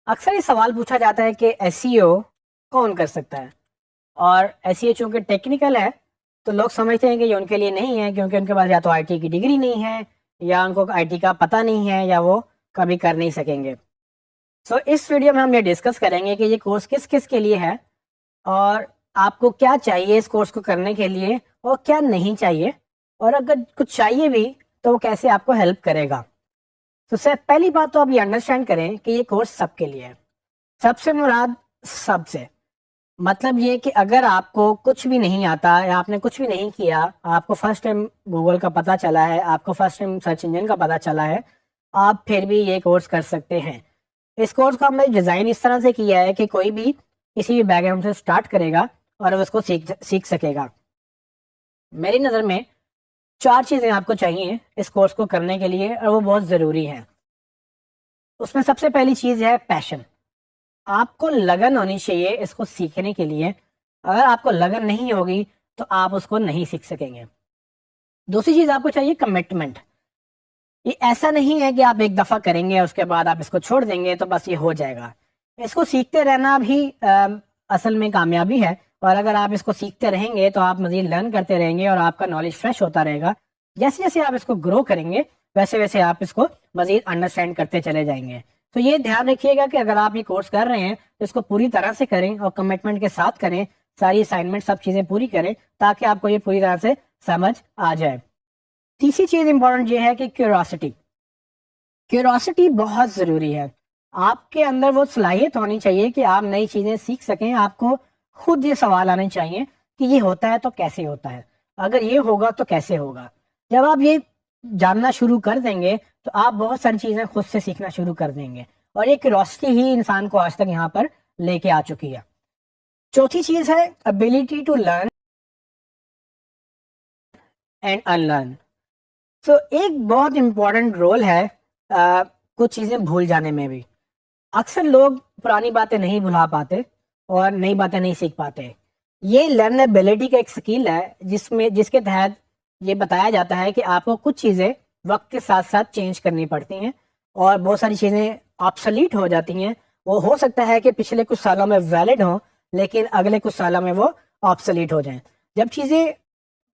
اکثر یہ سوال پوچھا جاتا ہے کہ SEO کون کر سکتا ہے، اور SEO چونکہ ٹیکنیکل ہے تو لوگ سمجھتے ہیں کہ یہ ان کے لیے نہیں ہے، کیونکہ ان کے پاس یا تو IT کی ڈگری نہیں ہے، یا ان کو IT کا پتہ نہیں ہے، یا وہ کبھی کر نہیں سکیں گے۔ اس ویڈیو میں ہم یہ ڈسکس کریں گے کہ یہ کورس کس کس کے لیے ہے، اور آپ کو کیا چاہیے اس کورس کو کرنے کے لیے اور کیا نہیں چاہیے، اور اگر کچھ چاہیے بھی تو وہ کیسے آپ کو ہیلپ کرے گا۔ پہلی بات تو آپ یہ انڈرسٹینڈ کریں کہ یہ کورس سب کے لیے ہے۔ سب سے مراد سب سے مطلب یہ کہ اگر آپ کو کچھ بھی نہیں آتا یا آپ نے کچھ بھی نہیں کیا، آپ کو فرسٹ ٹائم گوگل کا پتہ چلا ہے، آپ کو فرسٹ ٹائم سرچ انجن کا پتہ چلا ہے، آپ پھر بھی یہ کورس کر سکتے ہیں۔ اس کورس کا ہم نے ڈیزائن اس طرح سے کیا ہے کہ کوئی بھی کسی بھی بیک گراؤنڈ سے سٹارٹ کرے گا اور اس کو سیکھ سکے گا۔ میری نظر میں 4 چیزیں آپ کو چاہیے اس کورس کو کرنے کے لیے، اور وہ بہت ضروری ہیں۔ اس میں سب سے پہلی چیز ہے پیشن۔ آپ کو لگن ہونی چاہیے اس کو سیکھنے کے لیے۔ اگر آپ کو لگن نہیں ہوگی تو آپ اس کو نہیں سیکھ سکیں گے۔ دوسری چیز آپ کو چاہیے کمٹمنٹ۔ یہ ایسا نہیں ہے کہ آپ ایک دفعہ کریں گے اس کے بعد آپ اس کو چھوڑ دیں گے تو بس یہ ہو جائے گا۔ اس کو سیکھتے رہنا بھی اصل میں کامیابی ہے، اور اگر آپ اس کو سیکھتے رہیں گے تو آپ مزید لرن کرتے رہیں گے اور آپ کا نالج فریش ہوتا رہے گا۔ جیسے جیسے آپ اس کو گرو کریں گے ویسے ویسے آپ اس کو مزید انڈرسٹینڈ کرتے چلے جائیں گے۔ تو یہ دھیان رکھیے گا کہ اگر آپ یہ کورس کر رہے ہیں تو اس کو پوری طرح سے کریں اور کمٹمنٹ کے ساتھ کریں، ساری اسائنمنٹ سب چیزیں پوری کریں تاکہ آپ کو یہ پوری طرح سے سمجھ آ جائے۔ تیسری چیز امپورٹنٹ یہ ہے کہ کیوریاسٹی بہت ضروری ہے۔ آپ کے اندر وہ صلاحیت ہونی چاہیے کہ آپ نئی چیزیں سیکھ سکیں۔ آپ کو خود یہ سوال آنے چاہیے کہ یہ ہوتا ہے تو کیسے ہوتا ہے، اگر یہ ہوگا تو کیسے ہوگا۔ جب آپ یہ جاننا شروع کر دیں گے تو آپ بہت ساری چیزیں خود سے سیکھنا شروع کر دیں گے، اور یہ کیوریاسٹی ہی انسان کو آج تک یہاں پر لے کے آ چکی ہے۔ چوتھی چیز ہے ability to learn and unlearn. ایک بہت امپورٹنٹ رول ہے کچھ چیزیں بھول جانے میں بھی۔ اکثر لوگ پرانی باتیں نہیں بھلا پاتے اور نئی باتیں نہیں سیکھ پاتے۔ یہ لرنیبلٹی کا ایک سکل ہے جس کے تحت یہ بتایا جاتا ہے کہ آپ کو کچھ چیزیں وقت کے ساتھ ساتھ چینج کرنی پڑتی ہیں، اور بہت ساری چیزیں آبسلیٹ ہو جاتی ہیں۔ وہ ہو سکتا ہے کہ پچھلے کچھ سالوں میں ویلڈ ہوں لیکن اگلے کچھ سالوں میں وہ آبسلیٹ ہو جائیں۔ جب چیزیں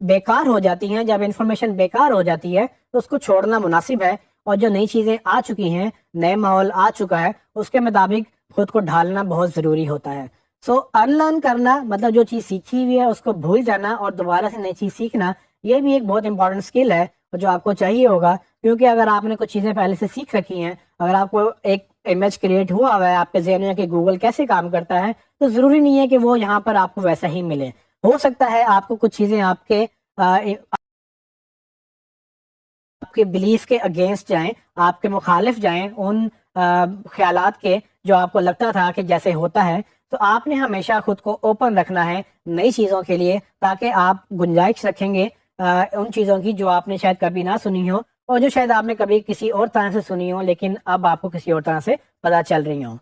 بیکار ہو جاتی ہیں، جب انفارمیشن بیکار ہو جاتی ہے تو اس کو چھوڑنا مناسب ہے، اور جو نئی چیزیں آ چکی ہیں، نئے ماحول آ چکا ہے، اس کے مطابق خود کو ڈھالنا بہت ضروری ہوتا ہے۔ ان لرن کرنا مطلب جو چیز سیکھی ہوئی ہے اس کو بھول جانا اور دوبارہ سے نئی چیز سیکھنا، یہ بھی ایک بہت امپورٹنٹ اسکل ہے جو آپ کو چاہیے ہوگا، کیونکہ اگر آپ نے کچھ چیزیں پہلے سے سیکھ رکھی ہیں، اگر آپ کو ایک امیج کریٹ ہوا ہے آپ کے ذہن میں کہ گوگل کیسے کام کرتا ہے، تو ضروری نہیں ہے کہ وہ یہاں پر آپ کو ویسا ہی ملے۔ ہو سکتا ہے آپ کو کچھ چیزیں آپ کے بلیف کے اگینسٹ جائیں، آپ کے مخالف جائیں ان خیالات کے جو آپ کو لگتا تھا کہ جیسے ہوتا ہے۔ تو آپ نے ہمیشہ خود کو اوپن رکھنا ہے نئی چیزوں کے لیے، تاکہ آپ گنجائش رکھیں گے ان چیزوں کی جو آپ نے شاید کبھی نہ سنی ہو، اور جو شاید آپ نے کبھی کسی اور طرح سے سنی ہو لیکن اب آپ کو کسی اور طرح سے پتہ چل رہی ہوں۔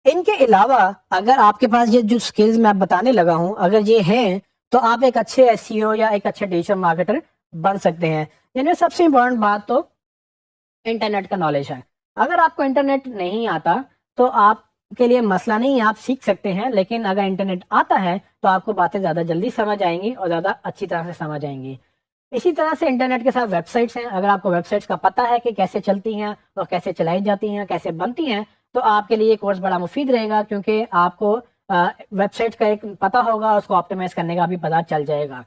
ان کے علاوہ اگر آپ کے پاس یہ جو سکلز میں آپ بتانے لگا ہوں اگر یہ ہیں تو آپ ایک اچھے SEO یا ایک اچھے ڈیجیٹل مارکیٹر بن سکتے ہیں۔ یعنی سب سے امپورٹنٹ بات تو انٹرنیٹ کا نالج ہے۔ اگر آپ کو انٹرنیٹ نہیں آتا تو آپ کے لیے مسئلہ نہیں ہے، آپ سیکھ سکتے ہیں، لیکن اگر انٹرنیٹ آتا ہے تو آپ کو باتیں زیادہ جلدی سمجھ آئیں گی اور زیادہ اچھی طرح سے سمجھ آئیں گی۔ اسی طرح سے انٹرنیٹ کے ساتھ ویب سائٹس ہیں۔ اگر آپ کو ویب سائٹس کا پتہ ہے کہ کیسے چلتی ہیں اور کیسے چلائی جاتی ہیں، کیسے بنتی ہیں، تو آپ کے لیے یہ کورس بڑا مفید رہے گا، کیونکہ آپ کو ویب سائٹ کا ایک پتہ ہوگا، اس کو آپٹیمائز کرنے کا بھی پتہ چل جائے گا۔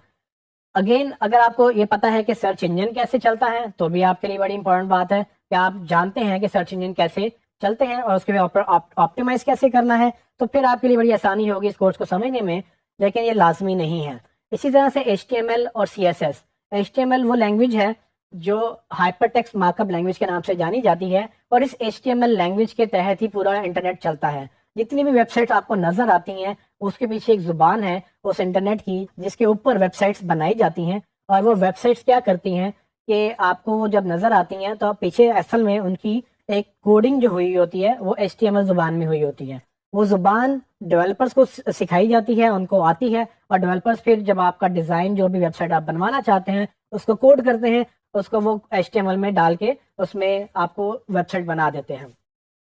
اگین اگر آپ کو یہ پتہ ہے کہ سرچ انجن کیسے چلتا ہے تو بھی آپ کے لیے بڑی امپورٹنٹ بات ہے کہ آپ جانتے ہیں کہ سرچ انجن کیسے چلتے ہیں اور اس کے آپٹیمائز کیسے کرنا ہے، تو پھر آپ کے لیے بڑی آسانی ہوگی اس کورس کو سمجھنے میں، لیکن یہ لازمی نہیں ہے۔ اسی طرح سے HTML اور CSS۔ HTML وہ لینگویج ہے جو hyper text mark up language کے نام سے جانی جاتی ہے، اور اس HTML لینگویج کے تحت ہی پورا انٹرنیٹ چلتا ہے۔ جتنی بھی ویب سائٹ آپ کو نظر آتی ہیں اس کے پیچھے ایک زبان ہے اس انٹرنیٹ کی جس کے اوپر ویب سائٹس بنائی جاتی ہیں، اور وہ ویب سائٹس کیا کرتی ہیں کہ آپ کو وہ جب نظر آتی ہیں تو پیچھے اصل میں ان کی ایک کوڈنگ جو ہوئی ہوتی ہے وہ HTML زبان میں ہوئی ہوتی ہے۔ وہ زبان ڈیولپرز کو سکھائی جاتی ہے، ان کو آتی ہے، اور ڈیولپرز پھر جب آپ کا ڈیزائن جو بھی ویب سائٹ آپ بنوانا چاہتے ہیں اس کو کوڈ کرتے ہیں، اس کو وہ HTML میں ڈال کے اس میں آپ کو ویب سائٹ بنا دیتے ہیں۔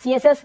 CSS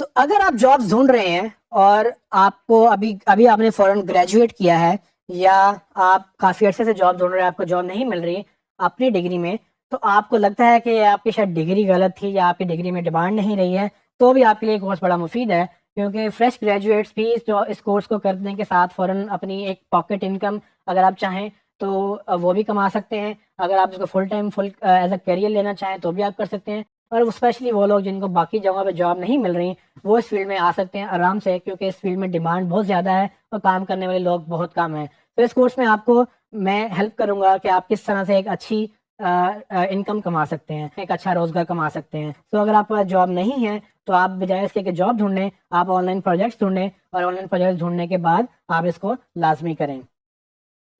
سو اگر آپ جاب ڈھونڈ رہے ہیں اور آپ کو ابھی آپ نے فوراً گریجویٹ کیا ہے، یا آپ کافی عرصے سے جاب ڈھونڈ رہے ہیں، آپ کو جاب نہیں مل رہی اپنی ڈگری میں، تو آپ کو لگتا ہے کہ آپ کی شاید ڈگری غلط تھی یا آپ کی ڈگری میں ڈیمانڈ نہیں رہی ہے، تو بھی آپ کے لیے کورس بڑا مفید ہے، کیونکہ فریش گریجویٹس بھی اس کورس کو کرنے کے ساتھ فوراً اپنی ایک پاکٹ انکم اگر آپ چاہیں تو وہ بھی کما سکتے ہیں۔ اگر آپ اس کو full time as a career لینا چاہیں تو بھی آپ کر سکتے ہیں، اور اسپیشلی وہ لوگ جن کو باقی جگہوں پہ جاب نہیں مل رہی، وہ اس فیلڈ میں آ سکتے ہیں آرام سے، کیونکہ اس فیلڈ میں ڈیمانڈ بہت زیادہ ہے اور کام کرنے والے لوگ بہت کم ہیں۔ تو اس کورس میں آپ کو میں ہیلپ کروں گا کہ آپ کس طرح سے ایک اچھی انکم کما سکتے ہیں، ایک اچھا روزگار کما سکتے ہیں۔ تو اگر آپ کے پاس جاب نہیں ہے تو آپ بجائے اس کے کہ جاب ڈھونڈیں، آپ آن لائن پروجیکٹس ڈھونڈیں، اور آن لائن پروجیکٹس ڈھونڈنے کے بعد آپ اس کو لازمی کریں۔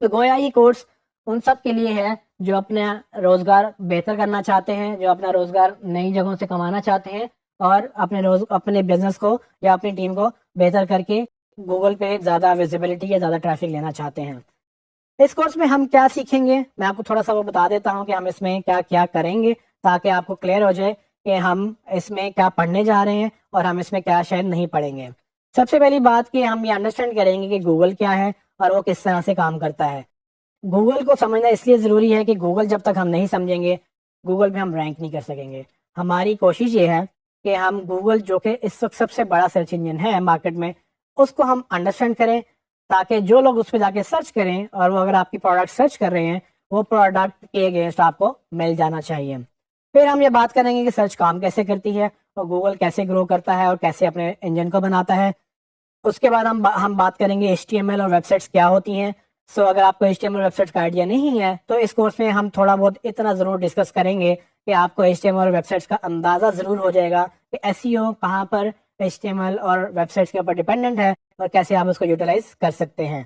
تو گویا یہ کورس ان سب کے لیے ہے جو اپنا روزگار بہتر کرنا چاہتے ہیں، جو اپنا روزگار نئی جگہوں سے کمانا چاہتے ہیں، اور اپنے بزنس کو یا اپنی ٹیم کو بہتر کر کے گوگل پہ زیادہ ویزیبلٹی یا زیادہ ٹریفک لینا چاہتے ہیں۔ اس کورس میں ہم کیا سیکھیں گے، میں آپ کو تھوڑا سا وہ بتا دیتا ہوں کہ ہم اس میں کیا کیا کریں گے، تاکہ آپ کو کلیئر ہو جائے کہ ہم اس میں کیا پڑھنے جا رہے ہیں اور ہم اس میں کیا شاید نہیں پڑھیں گے۔ سب سے پہلی بات کہ ہم یہ انڈرسٹینڈ کریں گے کہ گوگل کیا ہے اور وہ کس طرح سے کام کرتا ہے۔ گوگل کو سمجھنا اس لیے ضروری ہے کہ گوگل جب تک ہم نہیں سمجھیں گے، گوگل پہ ہم رینک نہیں کر سکیں گے۔ ہماری کوشش یہ ہے کہ ہم گوگل، جو کہ اس وقت سب سے بڑا سرچ انجن ہے مارکیٹ میں، اس کو ہم انڈرسٹینڈ کریں، تاکہ جو لوگ اس پہ جا کے سرچ کریں، اور وہ اگر آپ کی پروڈکٹ سرچ کر رہے ہیں، وہ پروڈکٹ کے اگینسٹ آپ کو مل جانا چاہیے۔ پھر ہم یہ بات کریں گے کہ سرچ کام کیسے کرتی ہے، اور گوگل کیسے گرو کرتا ہے اور کیسے اپنے انجن کو بناتا ہے۔ اس کے بعد ہم بات کریں گے HTML اور ویب سائٹس کیا ہوتی ہیں۔ سو اگر آپ کو HTML ویب سائٹس کا آئیڈیا نہیں ہے تو اس کورس میں ہم تھوڑا بہت اتنا ضرور ڈسکس کریں گے کہ آپ کو HTML اور ویب سائٹس کا اندازہ ضرور ہو جائے گا کہ SEO کہاں پر HTML اور ویب سائٹس کے اوپر ڈیپینڈنٹ ہے، اور کیسے آپ اس کو یوٹیلائز کر سکتے ہیں۔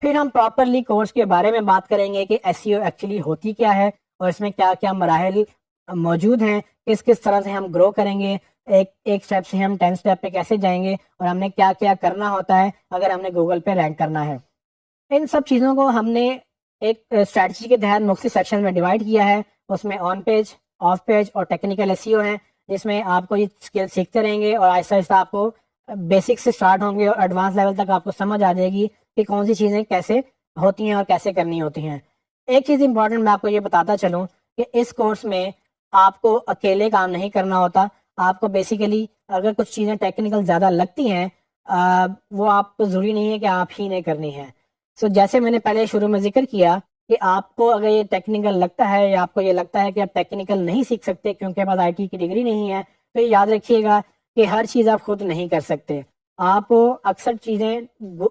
پھر ہم پراپرلی کورس کے بارے میں بات کریں گے کہ SEO ایکچولی ہوتی کیا ہے، اور اس میں کیا کیا مراحل موجود ہیں، کس طرح سے ہم گرو کریں گے، ایک سٹیپ سے ہم 10 سٹیپ پہ کیسے جائیں گے، اور ہم نے کیا کیا کرنا ہوتا ہے اگر ہم نے گوگل پہ رینک کرنا ہے۔ ان سب چیزوں کو ہم نے ایک اسٹریٹجی کے تحت مختلف سیکشن میں ڈیوائڈ کیا ہے۔ اس میں آن پیج، آف پیج اور ٹیکنیکل SEO ہیں، جس میں آپ کو یہ اسکل سیکھتے رہیں گے، اور آہستہ آہستہ آپ کو بیسک سے اسٹارٹ ہوں گے اور ایڈوانس لیول تک آپ کو سمجھ آ جائے گی کہ کون سی چیزیں کیسے ہوتی ہیں اور کیسے کرنی ہوتی ہیں۔ ایک چیز امپورٹنٹ میں آپ کو یہ بتاتا چلوں کہ اس کورس میں آپ کو اکیلے کام نہیں کرنا ہوتا۔ آپ کو بیسیکلی اگر کچھ چیزیں ٹیکنیکل زیادہ لگتی ہیں، وہ آپ کو ضروری نہیں ہے کہ آپ ہی نے کرنی ہے۔ سو جیسے میں نے پہلے شروع میں ذکر کیا کہ آپ کو اگر یہ ٹیکنیکل لگتا ہے، یا آپ کو یہ لگتا ہے کہ آپ ٹیکنیکل نہیں سیکھ سکتے کیونکہ پاس IT کی ڈگری نہیں ہے، تو یہ یاد رکھیے گا کہ ہر چیز آپ خود نہیں کر سکتے۔ آپ کو اکثر چیزیں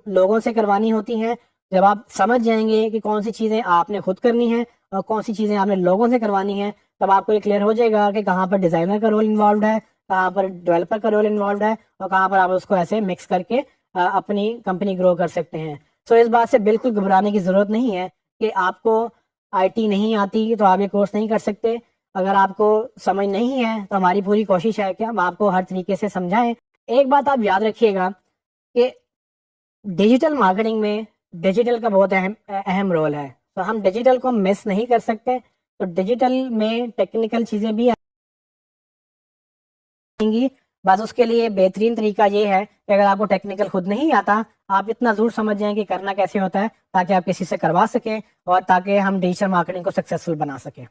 لوگوں سے کروانی ہوتی ہیں۔ جب آپ سمجھ جائیں گے کہ کون سی چیزیں آپ نے خود کرنی ہیں اور کون سی چیزیں آپ نے لوگوں سے کروانی ہیں، تب آپ کو یہ کلیئر ہو جائے گا کہ کہاں پر ڈیزائنر کا رول انوالوڈ ہے، کہاں پر ڈیولپر کا رول انوالوڈ ہے، اور کہاں پر آپ اس کو ایسے مکس کر کے اپنی کمپنی گرو کر سکتے ہیں۔ سو اس بات سے بالکل گھبرانے کی ضرورت نہیں ہے کہ آپ کو IT نہیں آتی تو آپ یہ کورس نہیں کر سکتے۔ اگر آپ کو سمجھ نہیں ہے تو ہماری پوری کوشش ہے کہ ہم آپ کو ہر طریقے سے سمجھائیں۔ ایک بات آپ یاد رکھیے گا کہ ڈیجیٹل مارکیٹنگ میں ڈیجیٹل کا بہت اہم رول ہے، تو ہم ڈیجیٹل کو مس نہیں کر سکتے۔ تو ڈیجیٹل میں ٹیکنیکل چیزیں بھی آئیں گی، بس اس کے لیے بہترین طریقہ یہ ہے کہ اگر آپ کو ٹیکنیکل خود نہیں آتا، آپ اتنا ضرور سمجھ جائیں کہ کرنا کیسے ہوتا ہے، تاکہ آپ کسی سے کروا سکیں اور تاکہ ہم ڈیجیٹل مارکیٹنگ کو سکسیسفل بنا سکیں۔